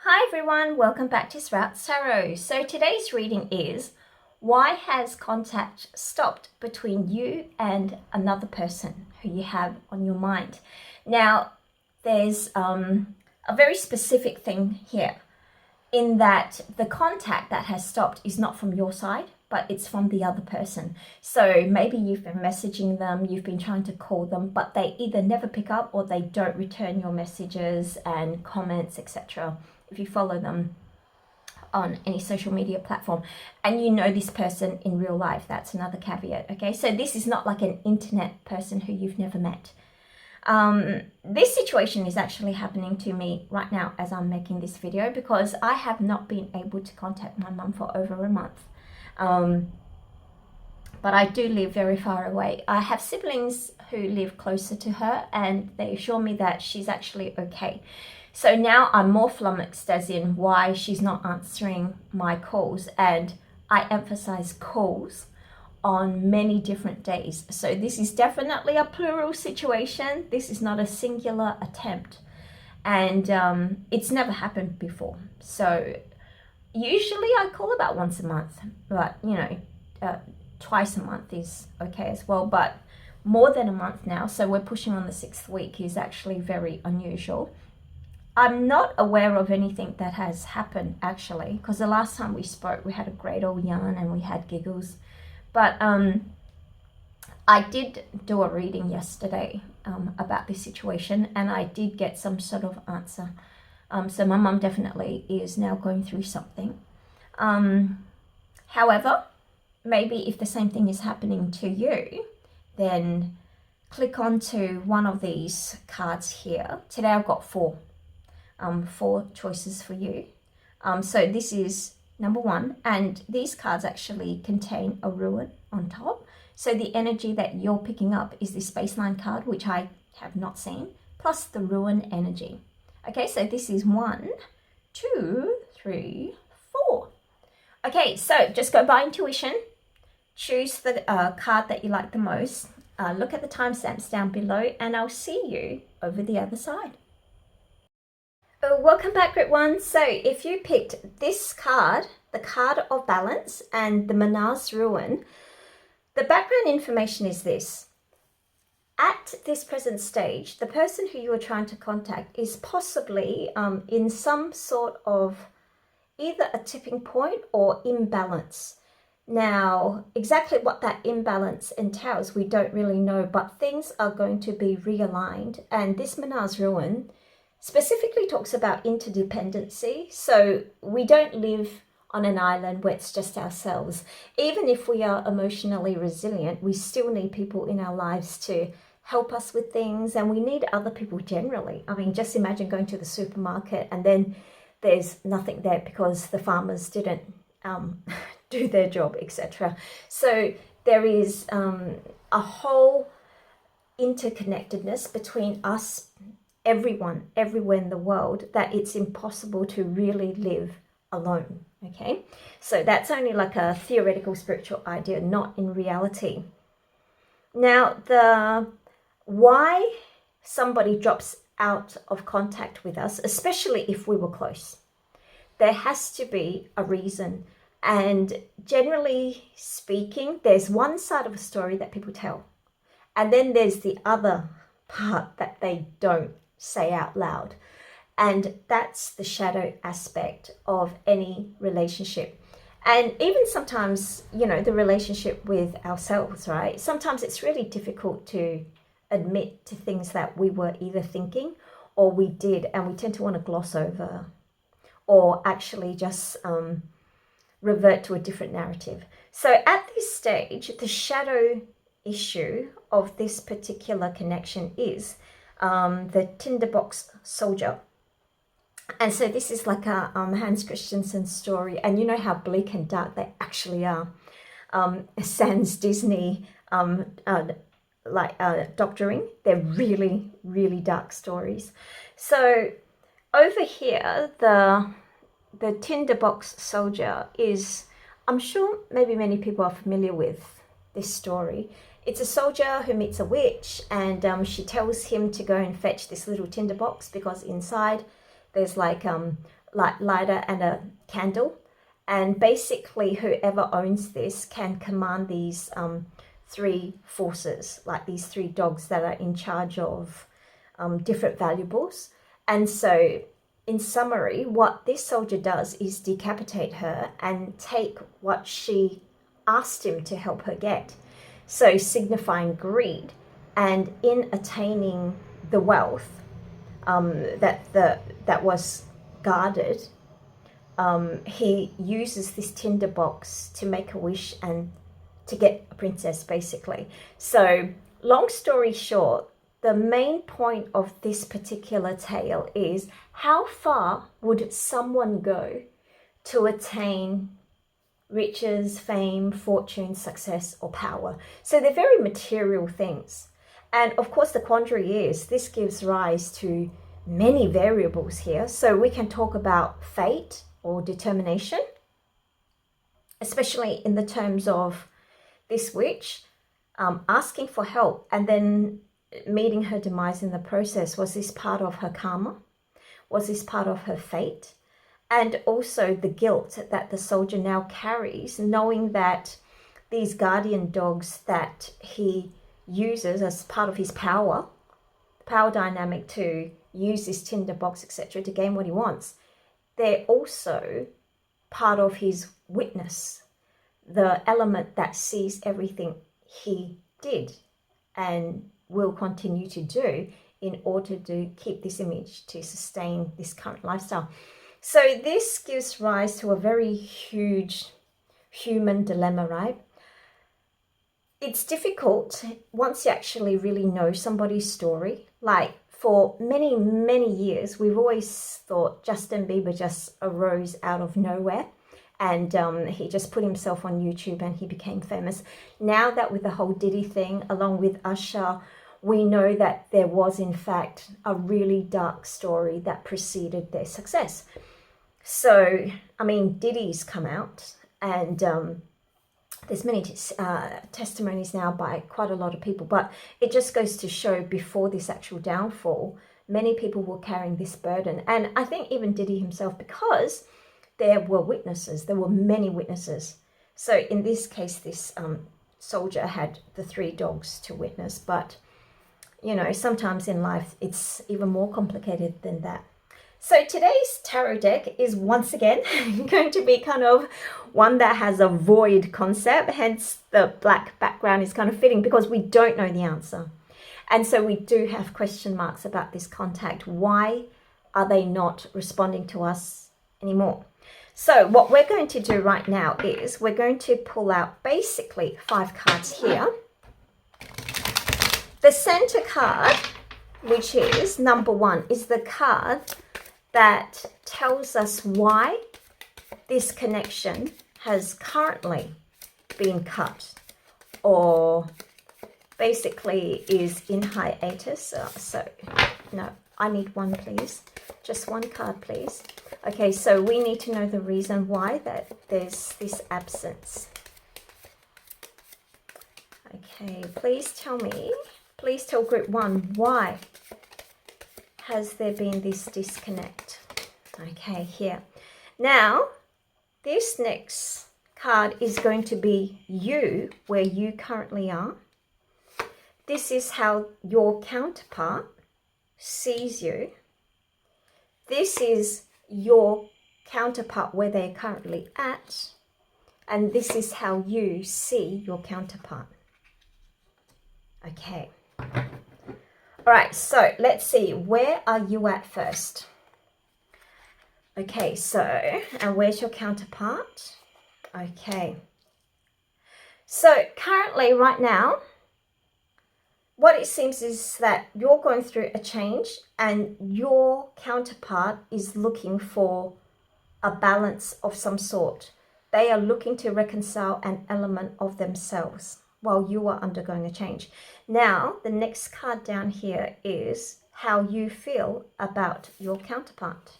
Hi everyone, welcome back to Sprouts Tarot. So today's reading is, why has contact stopped between you and another person who you have on your mind? Now, there's a very specific thing here in that the contact that has stopped is not from your side, but it's from the other person. So maybe you've been messaging them, you've been trying to call them, but they either never pick up or they don't return your messages and comments, etc. If you follow them on any social media platform and you know this person in real life, that's another caveat. Okay, so this is not like an internet person who you've never met. This situation is actually happening to me right now as I'm making this video, because I have not been able to contact my mum for over a month. But I do live very far away. I have siblings who live closer to her and they assure me that she's actually okay. So now I'm more flummoxed as in why she's not answering my calls, and I emphasize calls on many different days. So this is definitely a plural situation. This is not a singular attempt, and it's never happened before. So usually I call about once a month, but you know, twice a month is okay as well, but more than a month now, so we're pushing on the 6th week, is actually very unusual. I'm not aware of anything that has happened actually, because the last time we spoke we had a great old yarn and we had giggles. But I did do a reading yesterday about this situation, and I did get some sort of answer. So my mum definitely is now going through something. However, maybe if the same thing is happening to you, then click onto one of these cards here. Today I've got four choices for you. So this is number 1, and these cards actually contain a ruin on top. So the energy that you're picking up is this baseline card, which I have not seen, plus the ruin energy. Okay, so this is 1, 2, 3, 4. Okay, so just go by intuition. Choose the card that you like the most. Look at the timestamps down below, and I'll see you over the other side. Welcome back, Grit One. So if you picked this card, the card of balance and the Manar's ruin, the background information is this. At this present stage, the person who you are trying to contact is possibly in some sort of either a tipping point or imbalance. Now, exactly what that imbalance entails, we don't really know, but things are going to be realigned. And this Manar's ruin specifically talks about interdependency. So we don't live on an island where it's just ourselves. Even if we are emotionally resilient, we still need people in our lives to help us with things, and we need other people generally. I mean, just imagine going to the supermarket and then there's nothing there because the farmers didn't do their job, etc. So there is a whole interconnectedness between us, everyone, everywhere in the world, that it's impossible to really live alone. Okay, so that's only like a theoretical spiritual idea, not in reality. Now, the why somebody drops out of contact with us, especially if we were close, there has to be a reason. And generally speaking, there's one side of a story that people tell, and then there's the other part that they don't say out loud, and that's the shadow aspect of any relationship. And even sometimes, you know, the relationship with ourselves, right? Sometimes it's really difficult to admit to things that we were either thinking or we did, and we tend to want to gloss over or actually just revert to a different narrative. So at this stage, the shadow issue of this particular connection is the tinderbox soldier. And so this is like a Hans Christensen story, and you know how bleak and dark they actually are. Sans Disney doctoring, they're really, really dark stories. So over here, the tinderbox soldier is, I'm sure maybe many people are familiar with this story. It's a soldier who meets a witch, and she tells him to go and fetch this little tinderbox because inside there's like lighter and a candle. And basically whoever owns this can command these three forces, like these three dogs that are in charge of different valuables. And so in summary, what this soldier does is decapitate her and take what she asked him to help her get. So signifying greed, and in attaining the wealth that was guarded, he uses this tinderbox to make a wish and to get a princess, basically. So long story short, the main point of this particular tale is how far would someone go to attain riches, fame, fortune, success, or power? So they're very material things. And of course, the quandary is this gives rise to many variables here. So we can talk about fate or determination, especially in the terms of this witch asking for help and then meeting her demise in the process. Was this part of her karma? Was this part of her fate? And also the guilt that the soldier now carries, knowing that these guardian dogs that he uses as part of his power dynamic to use this tinderbox, etc., to gain what he wants, they're also part of his witness, the element that sees everything he did and will continue to do in order to keep this image, to sustain this current lifestyle. So this gives rise to a very huge human dilemma, right? It's difficult once you actually really know somebody's story. Like for many, many years, we've always thought Justin Bieber just arose out of nowhere and he just put himself on YouTube and he became famous. Now that with the whole Diddy thing, along with Usher, we know that there was in fact a really dark story that preceded their success. So, I mean, Diddy's come out and there's many testimonies now by quite a lot of people, but it just goes to show before this actual downfall, many people were carrying this burden. And I think even Diddy himself, because there were witnesses, there were many witnesses. So in this case, this soldier had the three dogs to witness, but you know, sometimes in life, it's even more complicated than that. So today's tarot deck is once again going to be kind of one that has a void concept, hence the black background is kind of fitting because we don't know the answer. And so we do have question marks about this contact. Why are they not responding to us anymore? So what we're going to do right now is we're going to pull out basically 5 cards here. The center card, which is number 1, is the card that tells us why this connection has currently been cut or basically is in hiatus. So, no, I need one, please. Just one card, please. Okay, so we need to know the reason why that there's this absence. Okay, please tell me. Please tell group 1, why has there been this disconnect? Okay, here. Now, this next card is going to be you, where you currently are. This is how your counterpart sees you. This is your counterpart where they're currently at. And this is how you see your counterpart. Okay. All right, so let's see, where are you at first? Okay, so, and where's your counterpart? Okay. So currently, right now, what it seems is that you're going through a change and your counterpart is looking for a balance of some sort. They are looking to reconcile an element of themselves while you are undergoing a change. Now, the next card down here is how you feel about your counterpart.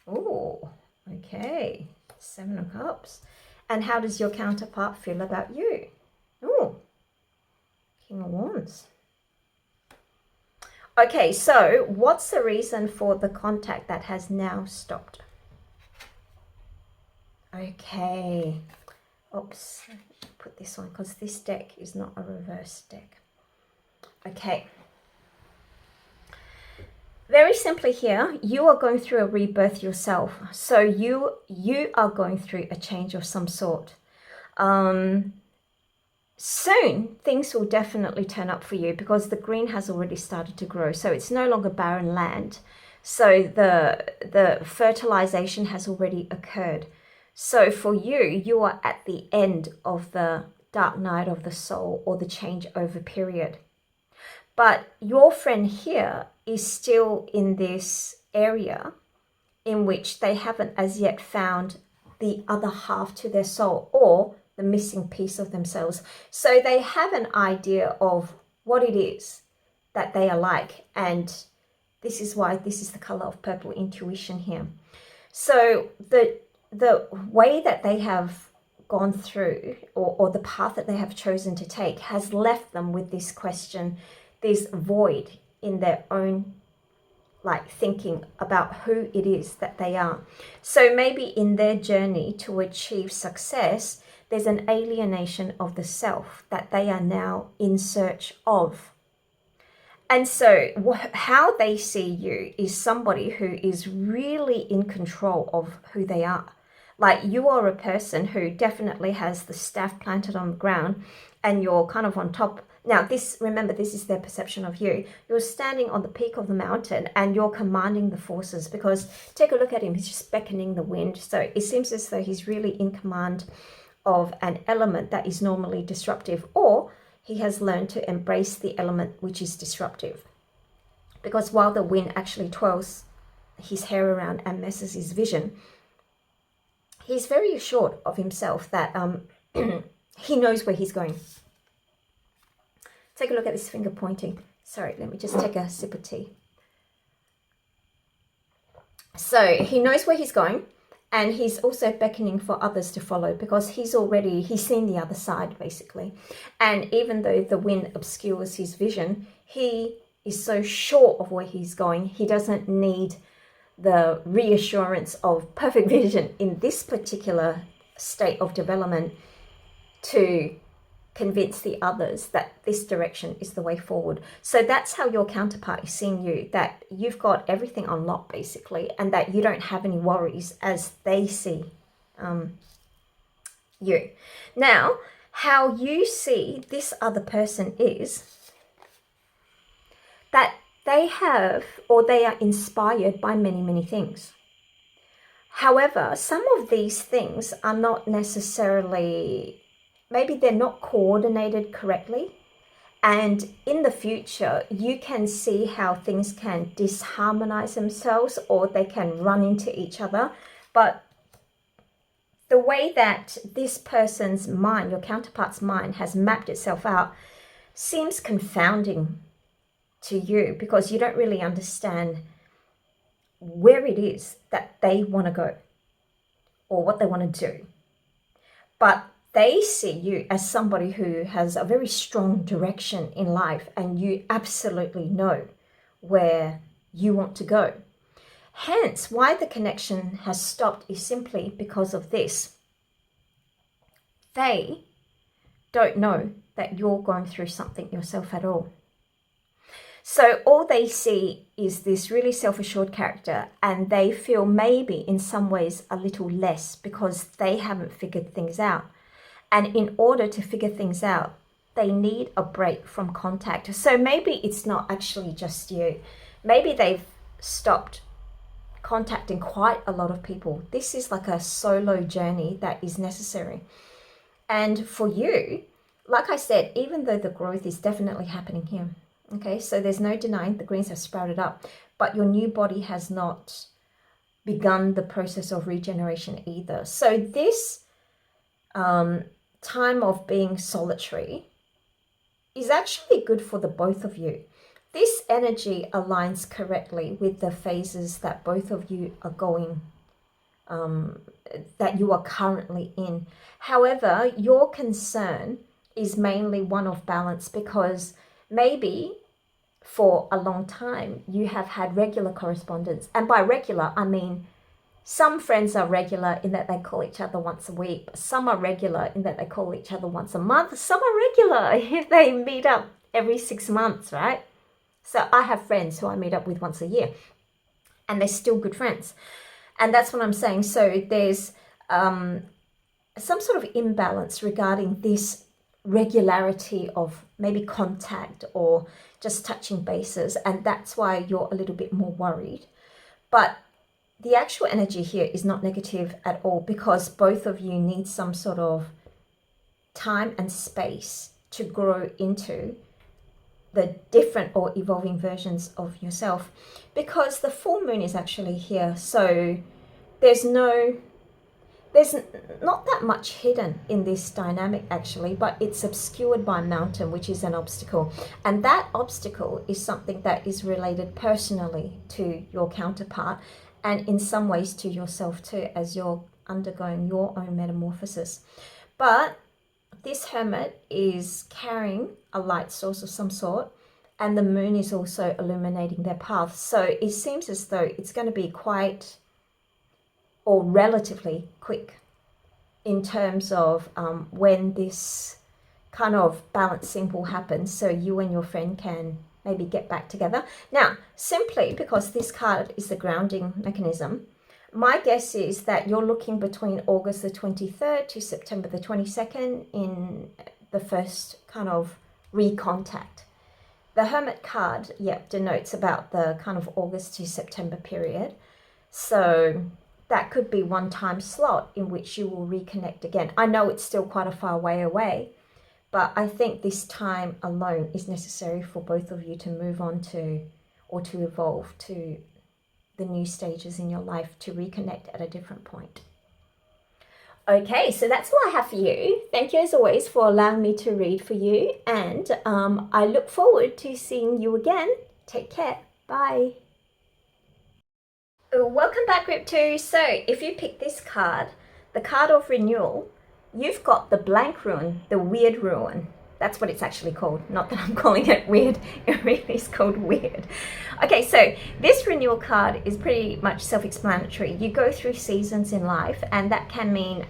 Oh, okay. 7 of Cups. And how does your counterpart feel about you? Oh, King of Wands. Okay, so what's the reason for the contact that has now stopped? Okay. Oops. Put this on because this deck is not a reverse deck. Okay. Very simply here, you are going through a rebirth yourself. So you are going through a change of some sort. Soon things will definitely turn up for you because the green has already started to grow. So it's no longer barren land. So the fertilization has already occurred. So for you, you are at the end of the dark night of the soul or the changeover period. But your friend here is still in this area in which they haven't as yet found the other half to their soul or the missing piece of themselves. So they have an idea of what it is that they are like. And this is why this is the color of purple intuition here. So the way that they have gone through or the path that they have chosen to take has left them with this question, this void in their own thinking about who it is that they are. So maybe in their journey to achieve success, there's an alienation of the self that they are now in search of. And so how they see you is somebody who is really in control of who they are. Like you are a person who definitely has the staff planted on the ground and you're kind of on top. Now remember, this is their perception of you. You're standing on the peak of the mountain and you're commanding the forces, because take a look at him. He's just beckoning the wind. So it seems as though he's really in command of an element that is normally disruptive, or he has learned to embrace the element which is disruptive. Because while the wind actually twirls his hair around and messes his vision, he's very assured of himself that he knows where he's going. Take a look at this finger pointing. Sorry, let me just take a sip of tea. So he knows where he's going, and he's also beckoning for others to follow because he's seen the other side, basically. And even though the wind obscures his vision, he is so sure of where he's going, he doesn't need the reassurance of perfect vision in this particular state of development to convince the others that this direction is the way forward. So that's how your counterpart is seeing you, that you've got everything on lock basically, and that you don't have any worries as they see you. Now, how you see this other person is that they are inspired by many, many things. However, some of these things are not necessarily, maybe they're not coordinated correctly. And in the future, you can see how things can disharmonize themselves or they can run into each other. But the way that this person's mind, your counterpart's mind, has mapped itself out seems confounding to you because you don't really understand where it is that they want to go or what they want to do. But they see you as somebody who has a very strong direction in life, and you absolutely know where you want to go. Hence, why the connection has stopped is simply because of this. They don't know that you're going through something yourself at all. So all they see is this really self-assured character, and they feel maybe in some ways a little less because they haven't figured things out. And in order to figure things out, they need a break from contact. So maybe it's not actually just you. Maybe they've stopped contacting quite a lot of people. This is like a solo journey that is necessary. And for you, like I said, even though the growth is definitely happening here, okay, so there's no denying the greens have sprouted up, but your new body has not begun the process of regeneration either. So this time of being solitary is actually good for the both of you. This energy aligns correctly with the phases that both of you are going, that you are currently in. However, your concern is mainly one of balance, because maybe for a long time, you have had regular correspondence. And by regular, I mean some friends are regular in that they call each other once a week. Some are regular in that they call each other once a month. Some are regular if they meet up every 6 months, right? So I have friends who I meet up with once a year, and they're still good friends. And that's what I'm saying. So there's some sort of imbalance regarding this regularity of maybe contact or just touching bases, and that's why you're a little bit more worried. But the actual energy here is not negative at all, because both of you need some sort of time and space to grow into the different or evolving versions of yourself, because the full moon is actually here. So there's not that much hidden in this dynamic actually, but it's obscured by mountain, which is an obstacle. And that obstacle is something that is related personally to your counterpart, and in some ways to yourself too, as you're undergoing your own metamorphosis. But this hermit is carrying a light source of some sort, and the moon is also illuminating their path. So it seems as though it's going to be quite, or relatively quick, in terms of when this kind of balancing will happen, so you and your friend can maybe get back together. Now, simply because this card is the grounding mechanism, my guess is that you're looking between August the 23rd to September the 22nd in the first kind of recontact. The Hermit card, denotes about the kind of August to September period. So that could be one time slot in which you will reconnect again. I know it's still quite a far way away, but I think this time alone is necessary for both of you to move on to, or to evolve to the new stages in your life, to reconnect at a different point. Okay, so that's all I have for you. Thank you as always for allowing me to read for you, and I look forward to seeing you again. Take care. Bye. Welcome back, Group 2. So if you pick this card, the card of renewal, you've got the blank ruin, the weird ruin. That's what it's actually called. Not that I'm calling it weird. It really is called weird. Okay, so this renewal card is pretty much self-explanatory. You go through seasons in life, and that can mean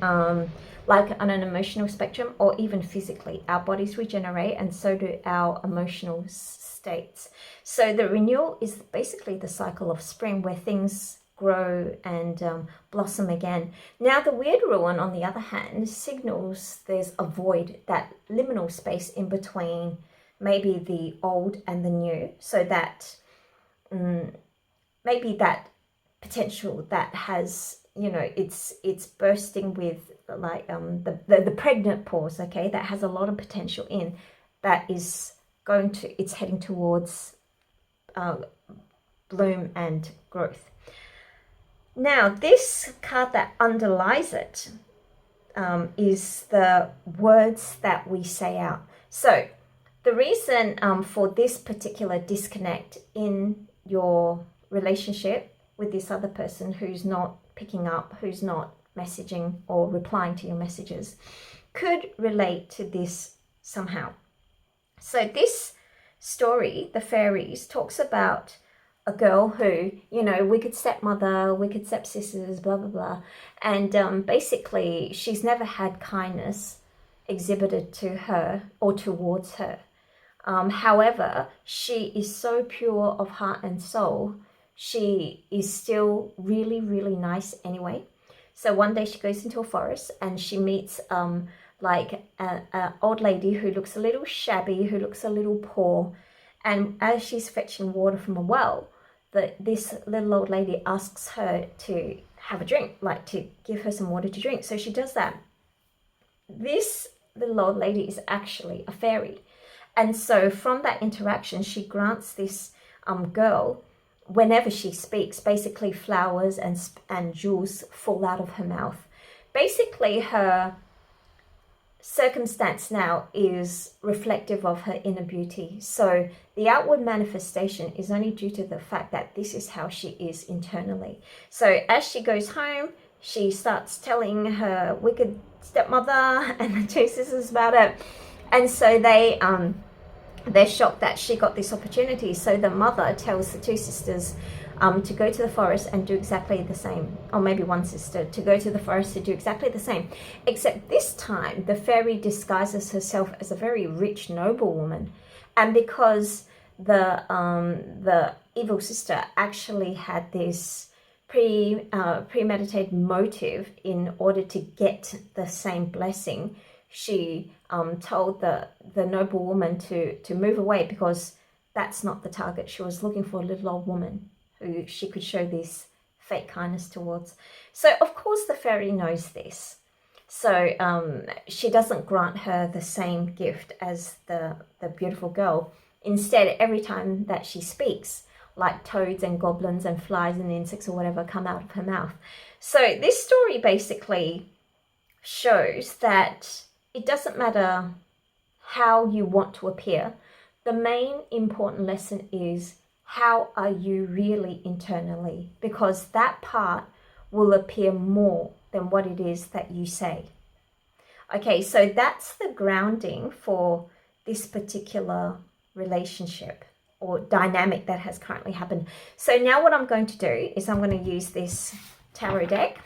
like on an emotional spectrum or even physically. Our bodies regenerate, and so do our emotional states. So the renewal is basically the cycle of spring, where things grow and blossom again. Now the weird ruin, on the other hand, signals there's a void, that liminal space in between maybe the old and the new, so that maybe that potential that has, you know, it's bursting with like the pregnant pause, okay, that has a lot of potential in, that is going to, it's heading towards bloom and growth. Now, this card that underlies it is the words that we say out. So the reason for this particular disconnect in your relationship with this other person who's not picking up, who's not messaging or replying to your messages, could relate to this somehow. So this story, The Fairies, talks about a girl who, you know, wicked stepmother, wicked stepsisters, blah, blah, blah. And basically, she's never had kindness exhibited to her or towards her. However, she is so pure of heart and soul. She is still really, really nice anyway. So one day she goes into a forest and she meets like an old lady who looks a little shabby, who looks a little poor. And as she's fetching water from a well, this little old lady asks her to have a drink, like to give her some water to drink. So she does that. This little old lady is actually a fairy. And so from that interaction, she grants this girl, whenever she speaks, basically flowers and jewels fall out of her mouth. Basically, her circumstance now is reflective of her inner beauty. So the outward manifestation is only due to the fact that this is how she is internally. So as she goes home, she starts telling her wicked stepmother and the two sisters about it. And so they they're shocked that she got this opportunity. So the mother tells the two sisters to go to the forest and do exactly the same, or maybe one sister to go to the forest to do exactly the same, except this time the fairy disguises herself as a very rich noblewoman, and because the evil sister actually had this premeditated motive in order to get the same blessing, she told the noblewoman to move away, because that's not the target. She was looking for a little old woman who she could show this fake kindness towards. So of course the fairy knows this. So she doesn't grant her the same gift as the beautiful girl. Instead, every time that she speaks, like toads and goblins and flies and insects or whatever come out of her mouth. So this story basically shows that it doesn't matter how you want to appear. The main important lesson is, how are you really internally? Because that part will appear more than what it is that you say. Okay, so that's the grounding for this particular relationship or dynamic that has currently happened. So now what I'm going to do is I'm going to use this tarot deck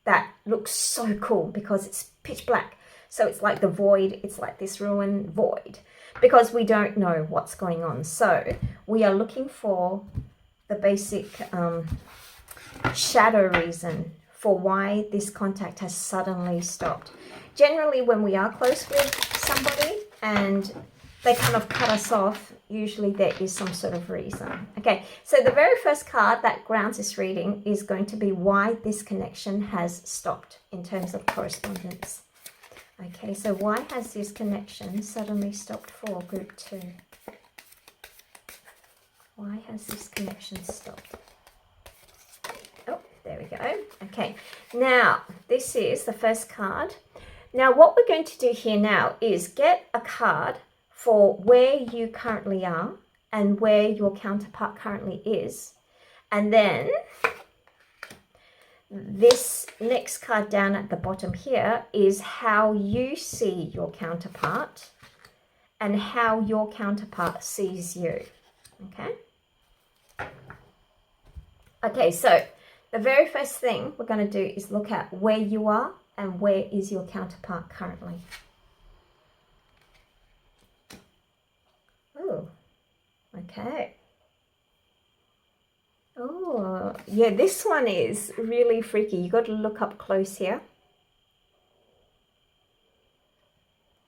that looks so cool because it's pitch black. So it's like the void, it's like this ruin void, because we don't know what's going on. So we are looking for the basic shadow reason for why this contact has suddenly stopped. Generally, when we are close with somebody and they kind of cut us off, usually there is some sort of reason. Okay, so the very first card that grounds this reading is going to be why this connection has stopped in terms of correspondence. Okay, so why has this connection suddenly stopped for group 2? Why has this connection stopped? Oh, there we go. Okay, now this is the first card. Now what we're going to do here now is get a card for where you currently are and where your counterpart currently is. And then this next card down at the bottom here is how you see your counterpart and how your counterpart sees you. Okay? Okay, so the very first thing we're going to do is look at where you are and where is your counterpart currently. Oh, okay. Oh, yeah, this one is really freaky. You got to look up close here.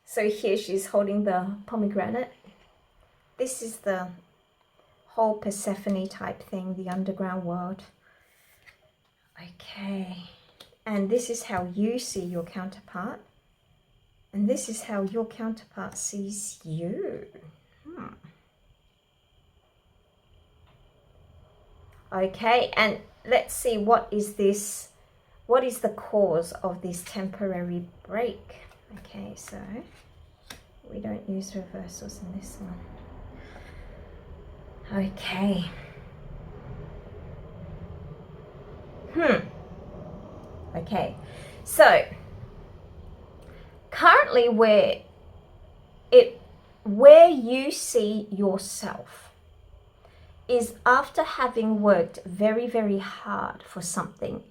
So here she's holding the pomegranate. This is the whole Persephone type thing, the underground world. Okay. And this is how you see your counterpart. And this is how your counterpart sees you. Okay, and let's see what is the cause of this temporary break. Okay, so we don't use reversals in this one. Okay. Okay, so currently where you see yourself is after having worked very, very hard for something,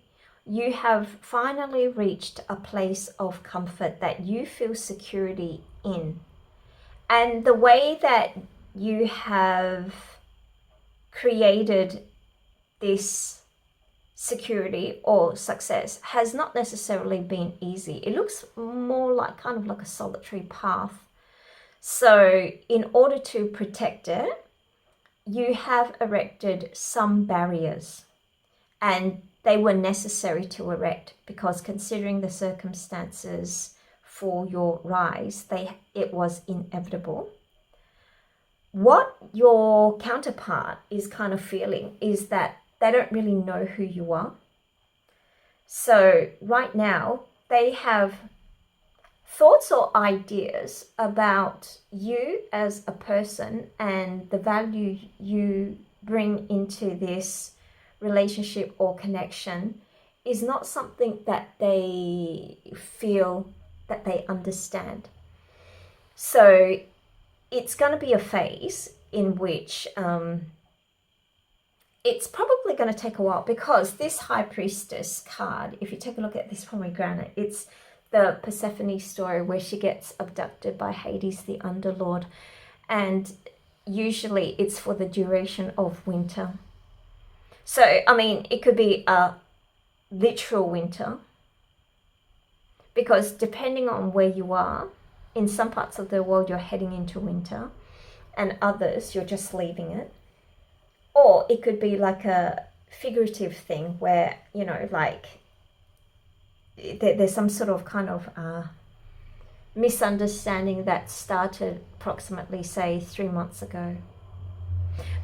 you have finally reached a place of comfort that you feel security in. And the way that you have created this security or success has not necessarily been easy. It looks more like kind of like a solitary path. So in order to protect it, you have erected some barriers, and they were necessary to erect because considering the circumstances for your rise, it was inevitable. What your counterpart is kind of feeling is that they don't really know who you are. So right now they have thoughts or ideas about you as a person and the value you bring into this relationship or connection is not something that they feel that they understand. So it's going to be a phase in which it's probably going to take a while, because this High Priestess card, if you take a look at this pomegranate, it's the Persephone story where she gets abducted by Hades, the Underlord, and usually it's for the duration of winter. So, I mean, it could be a literal winter, because depending on where you are, in some parts of the world you're heading into winter, and others you're just leaving it. Or it could be like a figurative thing where, you know, like there's some sort of kind of misunderstanding that started approximately, say, 3 months ago.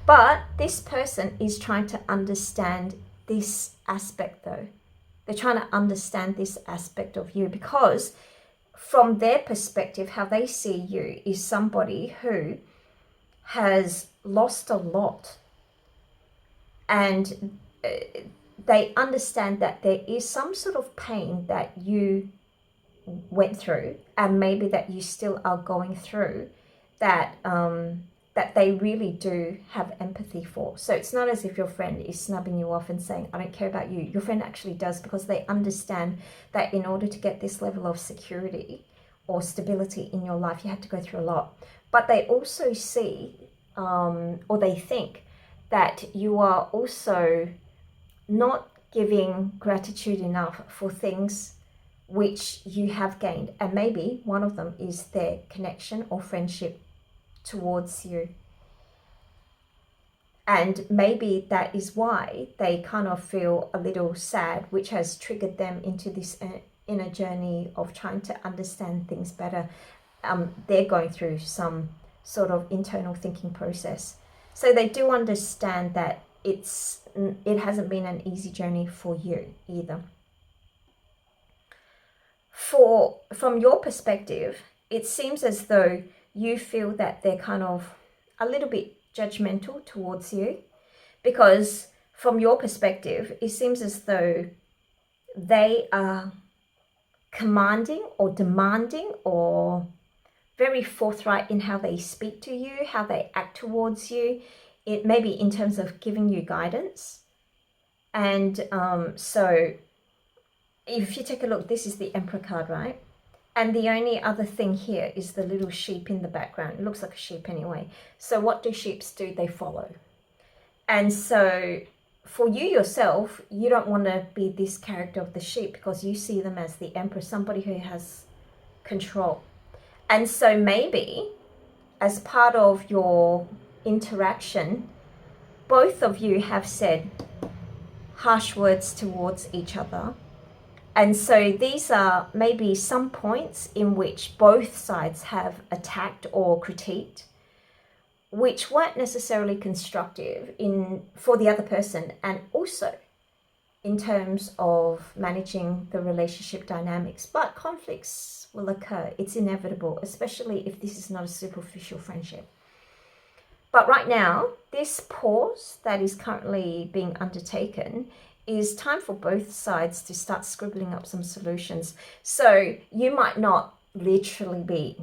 But this person is trying to understand this aspect, though. They're trying to understand this aspect of you, because from their perspective, how they see you is somebody who has lost a lot. And they understand that there is some sort of pain that you went through, and maybe that you still are going through, that that they really do have empathy for. So it's not as if your friend is snubbing you off and saying, I don't care about you. Your friend actually does, because they understand that in order to get this level of security or stability in your life, you had to go through a lot. But they also see, or they think, that you are also not giving gratitude enough for things which you have gained. And maybe one of them is their connection or friendship towards you. And maybe that is why they kind of feel a little sad, which has triggered them into this inner journey of trying to understand things better. They're going through some sort of internal thinking process. So they do understand that it hasn't been an easy journey for you either. From your perspective, it seems as though you feel that they're kind of a little bit judgmental towards you, because from your perspective, it seems as though they are commanding or demanding or very forthright in how they speak to you, how they act towards you. It may be in terms of giving you guidance. And so if you take a look, this is the Emperor card, right? And the only other thing here is the little sheep in the background. It looks like a sheep anyway. So what do sheeps do? They follow. And so for you yourself, you don't want to be this character of the sheep, because you see them as the Emperor, somebody who has control. And so maybe as part of your interaction, both of you have said harsh words towards each other. And so these are maybe some points in which both sides have attacked or critiqued, which weren't necessarily constructive for the other person, and also in terms of managing the relationship dynamics. But conflicts will occur. It's inevitable, especially if this is not a superficial friendship. But right now, this pause that is currently being undertaken is time for both sides to start scribbling up some solutions. So you might not literally be,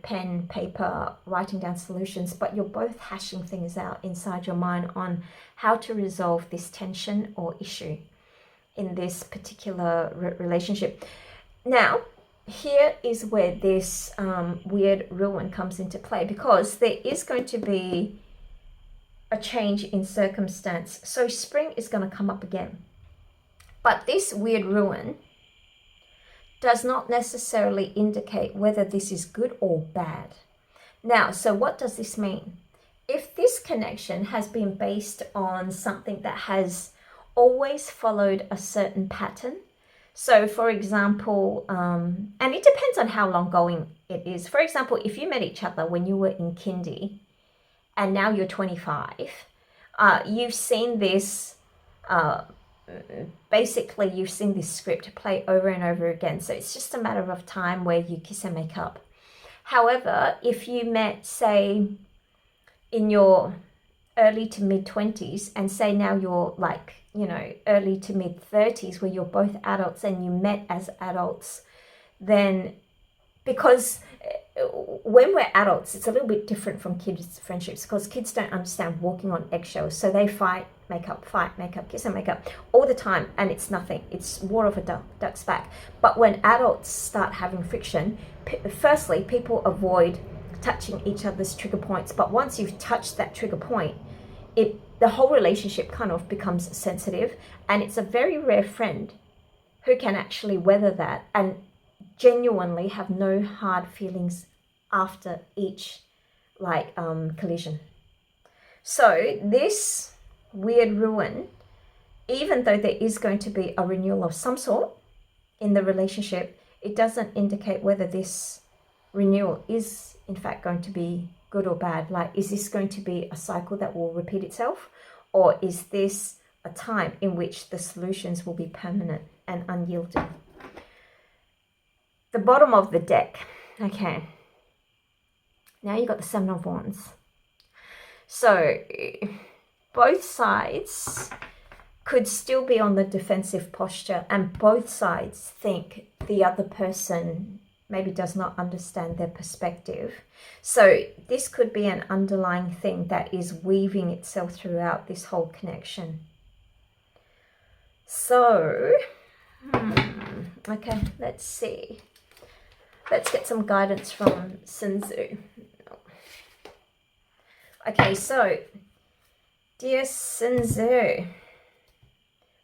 pen, paper, writing down solutions, but you're both hashing things out inside your mind on how to resolve this tension or issue in this particular relationship. Now, here is where this weird ruin comes into play, because there is going to be a change in circumstance. So spring is going to come up again. But this weird ruin does not necessarily indicate whether this is good or bad. Now, so what does this mean? If this connection has been based on something that has always followed a certain pattern, so for example, and it depends on how long going it is. For example, if you met each other when you were in kindy and now you're 25, you've seen this, basically you've seen this script play over and over again. So it's just a matter of time where you kiss and make up. However, if you met, say, in your early to mid 20s, and say now you're like, early to mid 30s, where you're both adults and you met as adults, then because when we're adults, it's a little bit different from kids' friendships, because kids don't understand walking on eggshells. So they fight, make up, kiss and make up all the time, and it's nothing. It's war of a duck's back. But when adults start having friction, firstly, people avoid touching each other's trigger points. But once you've touched that trigger point, the whole relationship kind of becomes sensitive, and it's a very rare friend who can actually weather that and genuinely have no hard feelings after each collision. So this weird ruin, even though there is going to be a renewal of some sort in the relationship, it doesn't indicate whether this renewal is in fact going to be good or bad. Like, is this going to be a cycle that will repeat itself, or is this a time in which the solutions will be permanent and unyielding? The bottom of the deck. Okay, now you got the Seven of Wands. So both sides could still be on the defensive posture, and both sides think the other person maybe does not understand their perspective. So this could be an underlying thing that is weaving itself throughout this whole connection. So, okay, let's see. Let's get some guidance from Sun Tzu. Okay, so, dear Sun Tzu,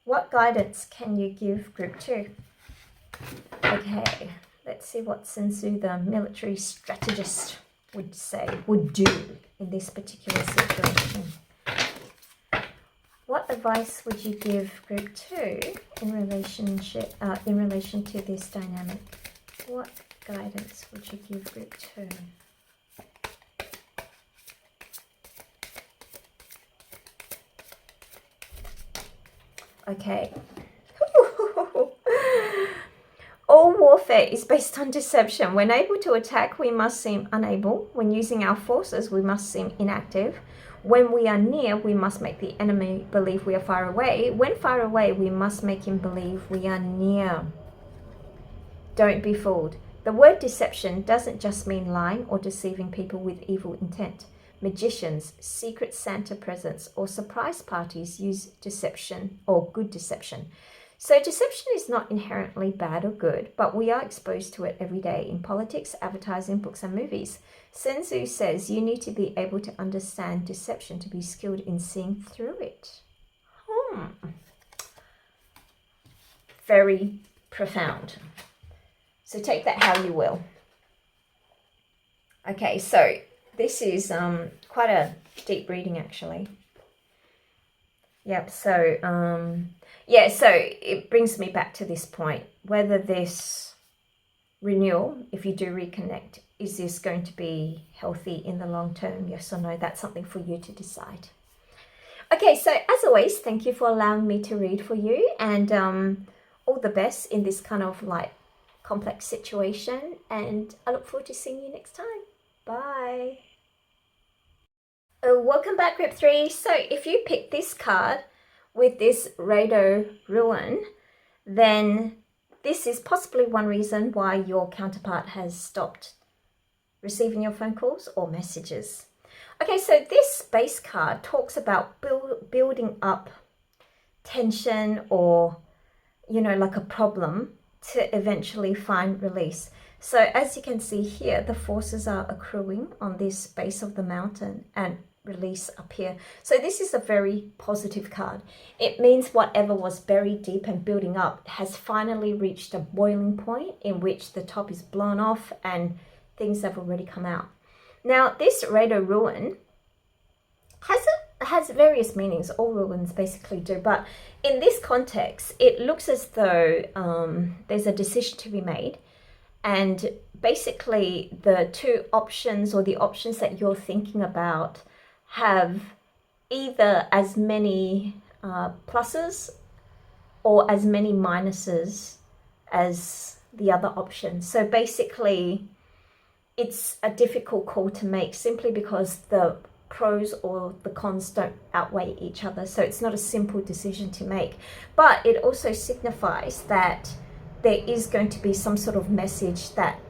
what guidance can you give Group 2? Okay, let's see what Sun Tzu, the military strategist, would do in this particular situation. What advice would you give Group 2 in relation to this dynamic? What guidance would you give Group 2? Okay. All warfare is based on deception. When able to attack, we must seem unable. When using our forces, we must seem inactive. When we are near, we must make the enemy believe we are far away. When far away, we must make him believe we are near. Don't be fooled. The word deception doesn't just mean lying or deceiving people with evil intent. Magicians, secret Santa presents, or surprise parties use deception or good deception. So deception is not inherently bad or good, but we are exposed to it every day in politics, advertising, books and movies. Sun Tzu says you need to be able to understand deception to be skilled in seeing through it. Very profound. So take that how you will. Okay, so this is quite a deep reading actually. Yep, so so it brings me back to this point, whether this renewal, if you do reconnect, is this going to be healthy in the long term, yes or no? That's something for you to decide. Okay, so as always, thank you for allowing me to read for you, and all the best in this kind of complex situation, and I look forward to seeing you next time. Bye. Welcome back, Group 3. So if you pick this card with this Faerytale Ruin, then this is possibly one reason why your counterpart has stopped receiving your phone calls or messages. Okay, so this base card talks about building up tension or, like a problem to eventually find release. So as you can see here, the forces are accruing on this base of the mountain and release up here. So this is a very positive card. It means whatever was buried deep and building up has finally reached a boiling point in which the top is blown off and things have already come out. Now this Faerytale Ruin has various meanings. All ruins basically do, but in this context it looks as though there's a decision to be made, and basically the two options or the options that you're thinking about have either as many pluses or as many minuses as the other option. So basically it's a difficult call to make simply because the pros or the cons don't outweigh each other. So it's not a simple decision to make, but it also signifies that there is going to be some sort of message that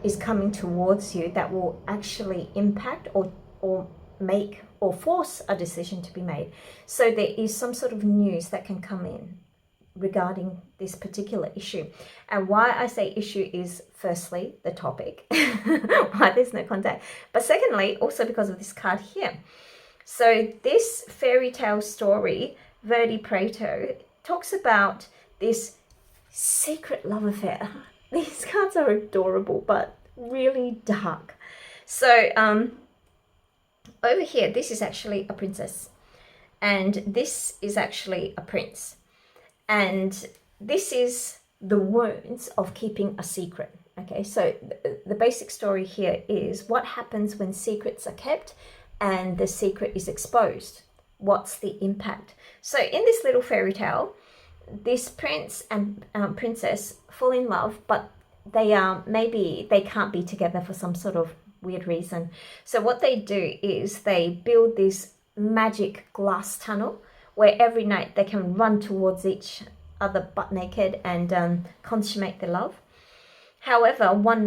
is coming towards you that will actually impact or make or force a decision to be made. So there is some sort of news that can come in regarding this particular issue. And why I say issue is firstly the topic, why there's no contact, but secondly also because of this card here. So this fairy tale story, Verdi Prato, talks about this secret love affair. These cards are adorable but really dark. So over here, this is actually a princess and this is actually a prince. And this is the wounds of keeping a secret. Okay, so the basic story here is what happens when secrets are kept and the secret is exposed. What's the impact? So in this little fairy tale, this prince and princess fall in love, but they maybe they can't be together for some sort of weird reason. So what they do is they build this magic glass tunnel where every night they can run towards each other butt naked and consummate their love. However, one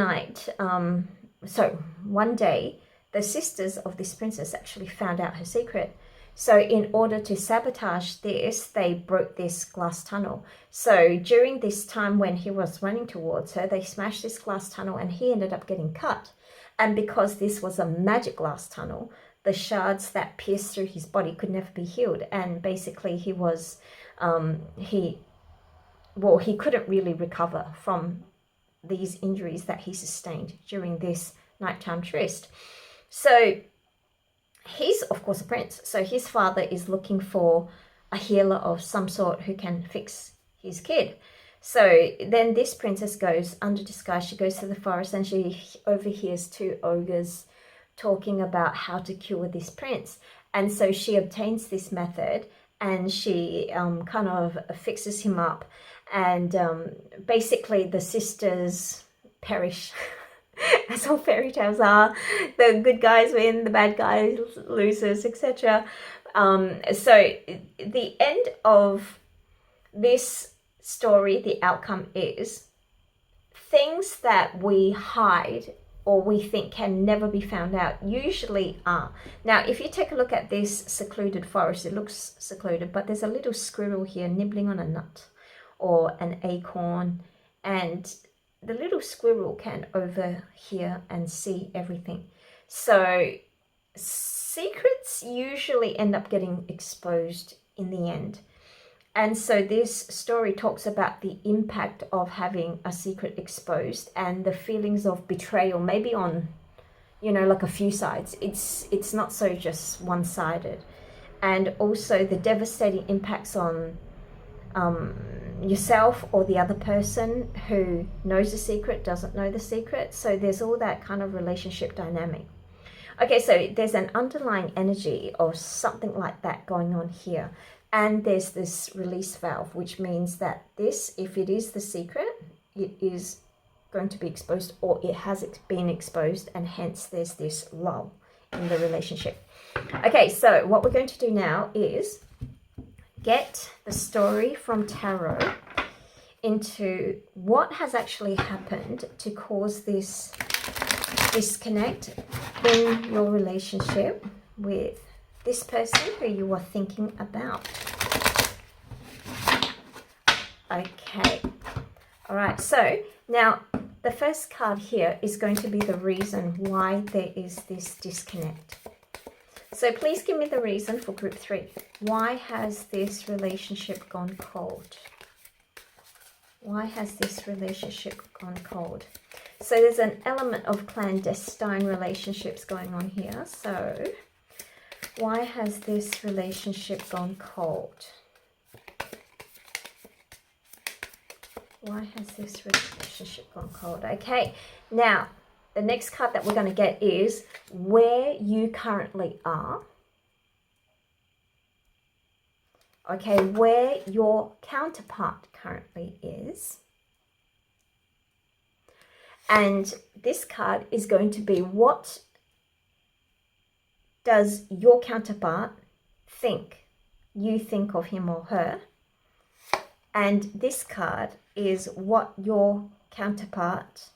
day, the sisters of this princess actually found out her secret. So in order to sabotage this, they broke this glass tunnel. So during this time when he was running towards her, they smashed this glass tunnel and he ended up getting cut. And because this was a magic glass tunnel, the shards that pierced through his body could never be healed. And basically he was, he couldn't really recover from these injuries that he sustained during this nighttime tryst. So he's, of course, a prince. So his father is looking for a healer of some sort who can fix his kid. So then this princess goes under disguise. She goes to the forest and she overhears two ogres talking about how to cure this prince. And so she obtains this method and she kind of fixes him up. And basically the sisters perish. As all fairy tales are. The good guys win, the bad guys loses, etc. So the end of this story, the outcome is things that we hide or we think can never be found out usually are. Now, if you take a look at this secluded forest, it looks secluded, but there's a little squirrel here nibbling on a nut or an acorn, and the little squirrel can overhear and see everything. So secrets usually end up getting exposed in the end. And so this story talks about the impact of having a secret exposed and the feelings of betrayal, maybe on, like a few sides. It's not so just one-sided. And also the devastating impacts on yourself or the other person who knows the secret, doesn't know the secret. So there's all that kind of relationship dynamic. Okay, so there's an underlying energy or something like that going on here. And there's this release valve, which means that this, if it is the secret, it is going to be exposed or it has been exposed, and hence there's this lull in the relationship. Okay, so what we're going to do now is get the story from tarot into what has actually happened to cause this disconnect in your relationship with this person who you are thinking about. Okay, all right, so now the first card here is going to be the reason why there is this disconnect. So please give me the reason for group 3. Why has this relationship gone cold? Why has this relationship gone cold? So there's an element of clandestine relationships going on here. So why has this relationship gone cold? Why has this relationship gone cold? Okay, now the next card that we're going to get is where you currently are. Okay, where your counterpart currently is. And this card is going to be, what does your counterpart think? You think of him or her. And this card is what your counterpart,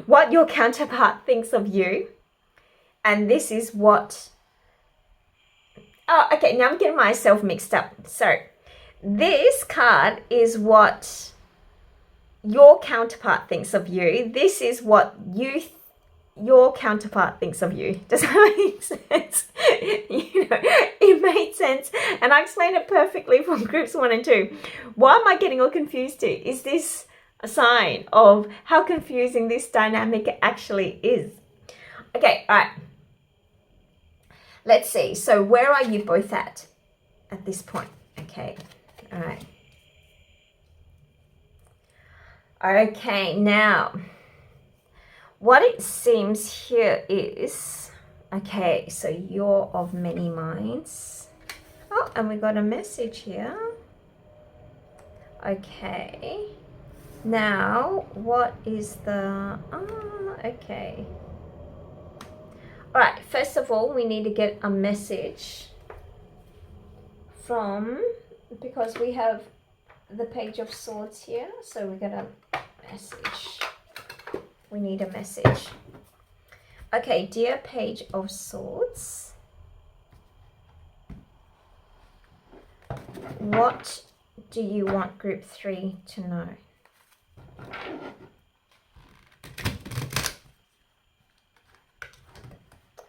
what your counterpart thinks of you. And this is what... Oh, okay, now I'm getting myself mixed up. So this card is what your counterpart thinks of you. This is what your counterpart thinks of you. Does that make sense? You know, it made sense. And I explained it perfectly from groups 1 and 2. Why am I getting all confused here? Is this a sign of how confusing this dynamic actually is? Okay, all right. Let's see. So where are you both at this point? Okay, all right. Okay, now, what it seems here is, okay, so you're of many minds. Oh, and we got a message here. Okay. Now, what is the, okay. All right, first of all, we need to get a message from, because we have the Page of Swords here, so we got a message. We need a message. Okay, dear Page of Swords, what do you want Group 3 to know?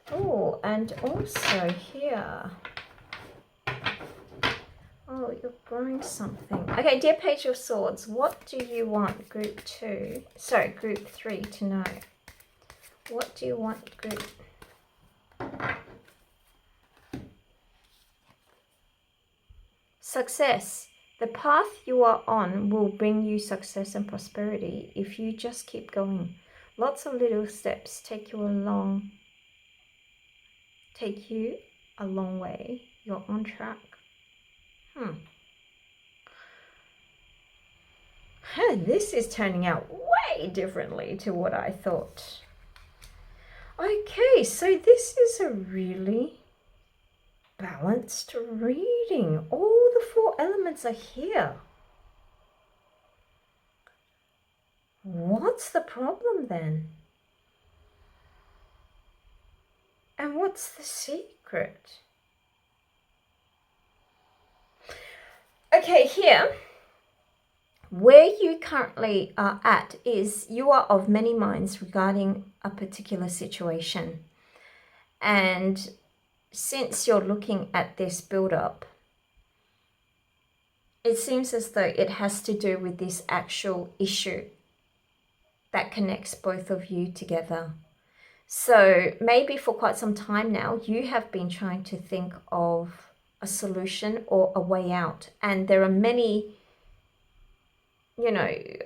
Oh, and also here. Oh, you're growing something. Okay, dear Page of Swords, what do you want Group 3 to know? What do you want Group... Success. The path you are on will bring you success and prosperity if you just keep going. Lots of little steps take you a long way. You're on track. This is turning out way differently to what I thought. Okay, so this is a really balanced reading. All the 4 elements are here. What's the problem then? And what's the secret? Okay, here, where you currently are at is you are of many minds regarding a particular situation. And since you're looking at this build-up, it seems as though it has to do with this actual issue that connects both of you together. So maybe for quite some time now, you have been trying to think of a solution or a way out. And there are many,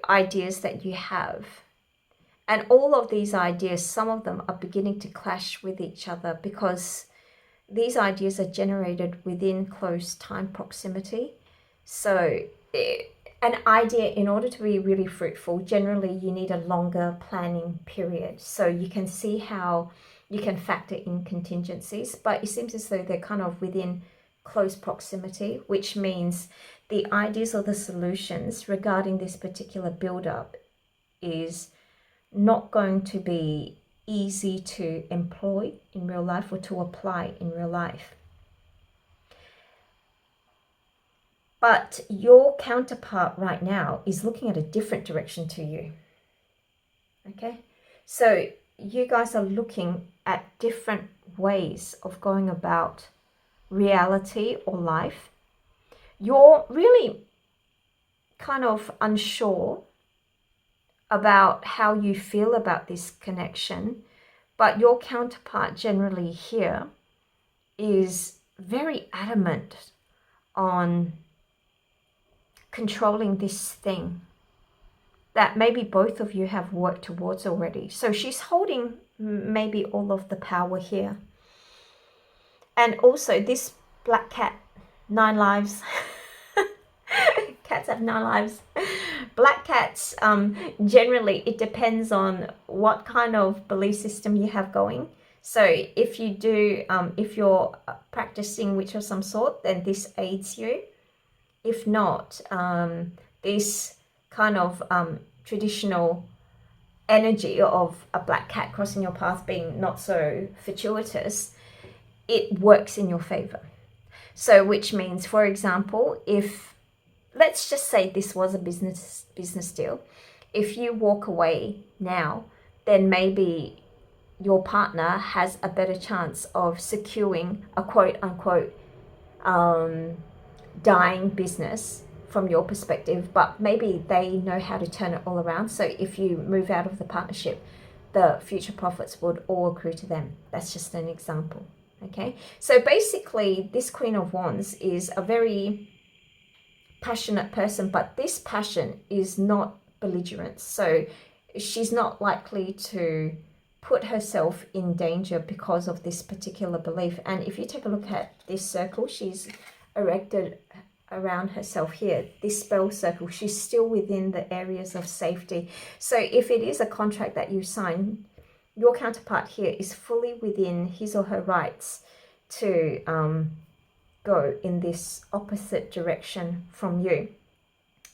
ideas that you have. And all of these ideas, some of them are beginning to clash with each other because these ideas are generated within close time proximity. So an idea, in order to be really fruitful, generally you need a longer planning period. So you can see how you can factor in contingencies, but it seems as though they're kind of within close proximity, which means the ideas or the solutions regarding this particular build-up is not going to be easy to employ in real life or to apply in real life. But your counterpart right now is looking at a different direction to you. Okay? So you guys are looking at different ways of going about reality or life. You're really kind of unsure about how you feel about this connection, but your counterpart generally here is very adamant on controlling this thing that maybe both of you have worked towards already. So she's holding maybe all of the power here. And also this black cat, 9 lives. Cats have 9 lives. Black cats, generally it depends on what kind of belief system you have going. So if you do, if you're practicing witch of some sort, then this aids you. If not, this kind of traditional energy of a black cat crossing your path being not so fortuitous, it works in your favor. So which means, for example, if let's just say this was a business deal, if you walk away now, then maybe your partner has a better chance of securing a quote unquote dying business from your perspective, but maybe they know how to turn it all around. So if you move out of the partnership, the future profits would all accrue to them. That's just an example. Okay, so basically this Queen of Wands is a very passionate person, but this passion is not belligerent. So she's not likely to put herself in danger because of this particular belief. And if you take a look at this circle she's erected around herself here, this spell circle, she's still within the areas of safety. So if it is a contract that you sign, your counterpart here is fully within his or her rights to go in this opposite direction from you.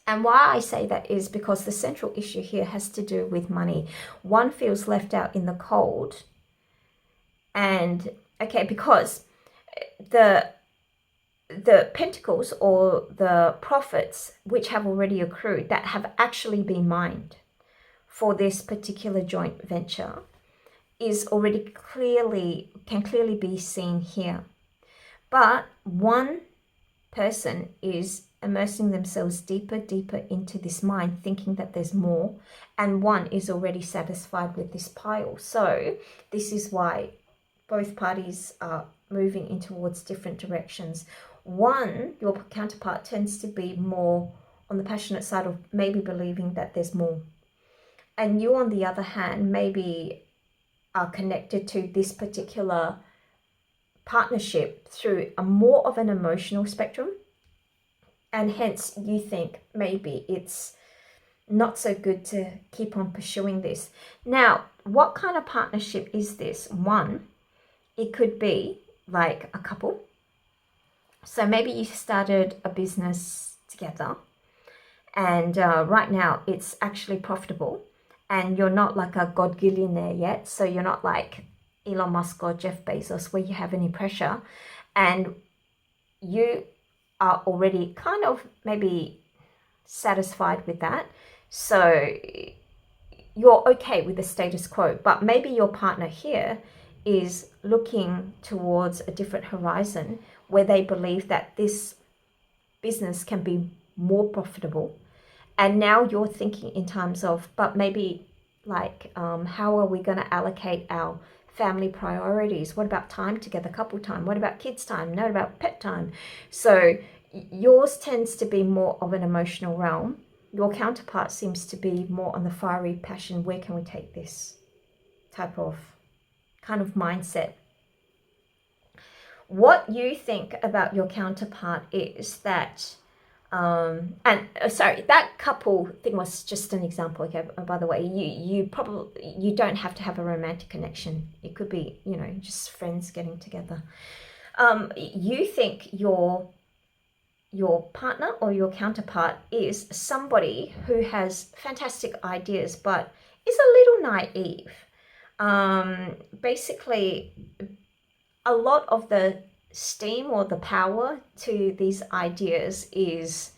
And why I say that is because the central issue here has to do with money. One feels left out in the cold. And okay, because the pentacles or the profits which have already accrued that have actually been mined for this particular joint venture is already can clearly be seen here. But one person is immersing themselves deeper into this mine, thinking that there's more, and one is already satisfied with this pile. So this is why both parties are moving in towards different directions. One, your counterpart tends to be more on the passionate side of maybe believing that there's more. And you, on the other hand, maybe are connected to this particular partnership through a more of an emotional spectrum. And hence you think maybe it's not so good to keep on pursuing this. Now, what kind of partnership is this? One, it could be like a couple. So maybe you started a business together and right now it's actually profitable and you're not like a godgillionaire yet. So you're not like Elon Musk or Jeff Bezos where you have any pressure, and you are already kind of maybe satisfied with that. So you're okay with the status quo, but maybe your partner here is looking towards a different horizon where they believe that this business can be more profitable. And now you're thinking in terms of, but maybe like, how are we going to allocate our family priorities? What about time together, couple time? What about kids time? What about pet time? So yours tends to be more of an emotional realm. Your counterpart seems to be more on the fiery passion. Where can we take this type of kind of mindset? What you think about your counterpart is that sorry, that couple thing was just an example. Okay, by the way, you don't have to have a romantic connection. It could be, you know, just friends getting together. You think your partner or your counterpart is somebody who has fantastic ideas but is a little naive. Basically, a lot of the steam or the power to these ideas is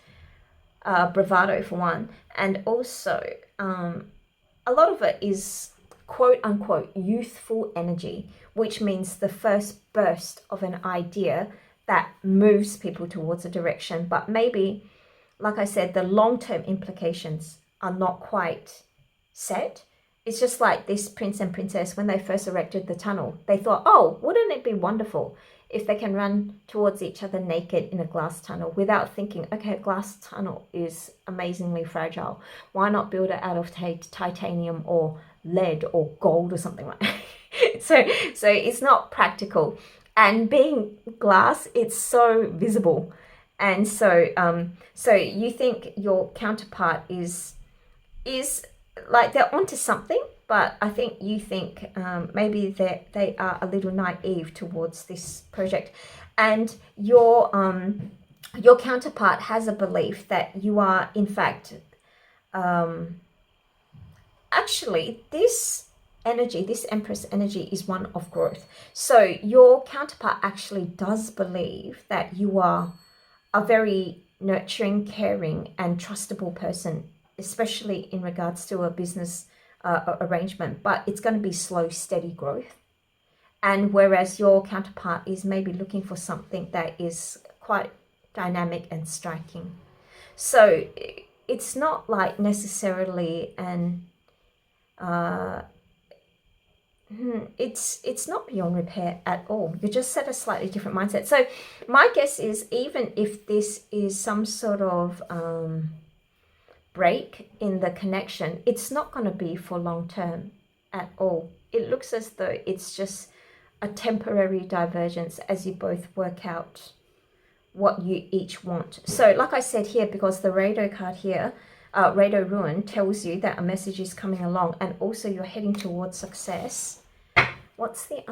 bravado for one, and also a lot of it is quote unquote youthful energy, which means the first burst of an idea that moves people towards a direction. But maybe, like I said, the long-term implications are not quite set. It's just like this prince and princess, when they first erected the tunnel, they thought, oh, wouldn't it be wonderful if they can run towards each other naked in a glass tunnel, without thinking, okay, a glass tunnel is amazingly fragile. Why not build it out of titanium or lead or gold or something like that? So it's not practical. And being glass, it's so visible. And so you think your counterpart is like they're onto something, but I think you think maybe they are a little naive towards this project. And your counterpart has a belief that you are, in fact, actually, this energy, this Empress energy, is one of growth. So your counterpart actually does believe that you are a very nurturing, caring, and trustable person, especially in regards to a business arrangement. But it's going to be slow, steady growth. And whereas your counterpart is maybe looking for something that is quite dynamic and striking. So it's not like necessarily an it's not beyond repair at all. You just set a slightly different mindset. So my guess is, even if this is some sort of break in the connection, it's not going to be for long term at all. It looks as though it's just a temporary divergence as you both work out what you each want. So like I said here, because the Rado card here, Rado Ruin, tells you that a message is coming along, and also you're heading towards success. What's the